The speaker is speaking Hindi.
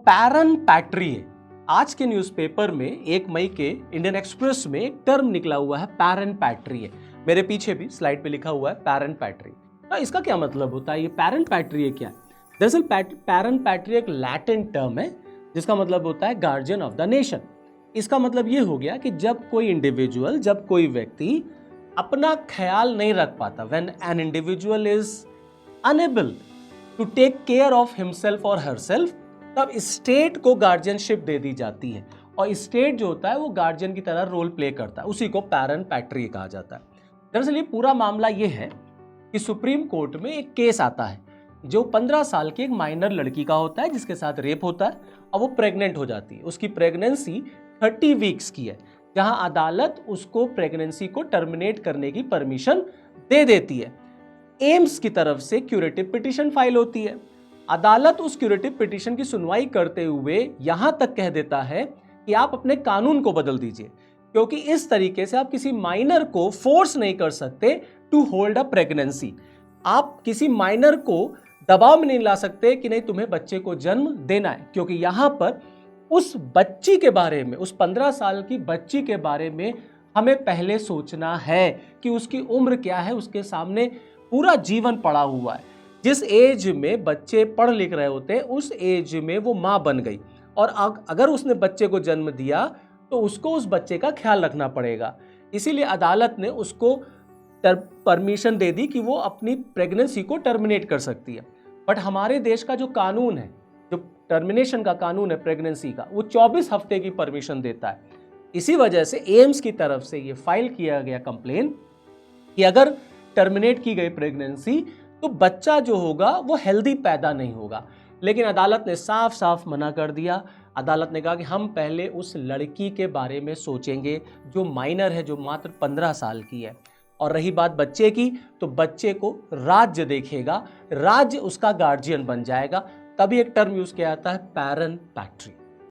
पैरन पैट्री। आज के न्यूज़पेपर में 1 मई के इंडियन एक्सप्रेस में एक टर्म निकला हुआ है पैरन पैट्री। मेरे पीछे भी स्लाइड पे लिखा हुआ है पैरन पैट्री। तो इसका क्या मतलब होता है? ये पैरन पैट्री क्या है? दरअसल पैरन पैट्री एक लैटिन टर्म है जिसका मतलब होता है गार्जियन ऑफ द नेशन। इसका मतलब ये हो गया कि जब कोई इंडिविजुअल, जब कोई व्यक्ति अपना ख्याल नहीं रख पाता, when an individual is unable to take care of himself और हरसेल्फ, तब स्टेट को गार्जियनशिप दे दी जाती है और स्टेट जो होता है वो गार्जियन की तरह रोल प्ले करता है। उसी को पैरन पैट्री कहा जाता है। दरअसल ये पूरा मामला ये है कि सुप्रीम कोर्ट में एक केस आता है जो 15 साल की एक माइनर लड़की का होता है जिसके साथ रेप होता है और वो प्रेग्नेंट हो जाती है। उसकी प्रेगनेंसी 30 वीक्स की है, जहां अदालत उसको प्रेगनेंसी को टर्मिनेट करने की परमिशन दे देती है। एम्स की तरफ से क्यूरेटिव पिटीशन फाइल होती है। अदालत उस क्यूरेटिव पिटीशन की सुनवाई करते हुए यहां तक कह देता है कि आप अपने कानून को बदल दीजिए, क्योंकि इस तरीके से आप किसी माइनर को फोर्स नहीं कर सकते टू होल्ड अ प्रेगनेंसी। आप किसी माइनर को दबाव में नहीं ला सकते कि नहीं तुम्हें बच्चे को जन्म देना है, क्योंकि यहां पर उस बच्ची के बारे में, उस 15 साल की बच्ची के बारे में हमें पहले सोचना है कि उसकी उम्र क्या है। उसके सामने पूरा जीवन पड़ा हुआ है। जिस एज में बच्चे पढ़ लिख रहे होते हैं उस एज में वो माँ बन गई, और अगर उसने बच्चे को जन्म दिया तो उसको उस बच्चे का ख्याल रखना पड़ेगा। इसीलिए अदालत ने उसको परमिशन दे दी कि वो अपनी प्रेगनेंसी को टर्मिनेट कर सकती है। बट हमारे देश का जो कानून है, जो टर्मिनेशन का कानून है प्रेगनेंसी का, वो 24 हफ्ते की परमिशन देता है। इसी वजह से एम्स की तरफ से ये फाइल किया गया कंप्लेन कि अगर टर्मिनेट की गई प्रेगनेंसी तो बच्चा जो होगा वो हेल्दी पैदा नहीं होगा। लेकिन अदालत ने साफ साफ मना कर दिया। अदालत ने कहा कि हम पहले उस लड़की के बारे में सोचेंगे जो माइनर है, जो मात्र 15 साल की है। और रही बात बच्चे की, तो बच्चे को राज्य देखेगा, राज्य उसका गार्जियन बन जाएगा। तभी एक टर्म यूज किया जाता है पैरन पैट्री।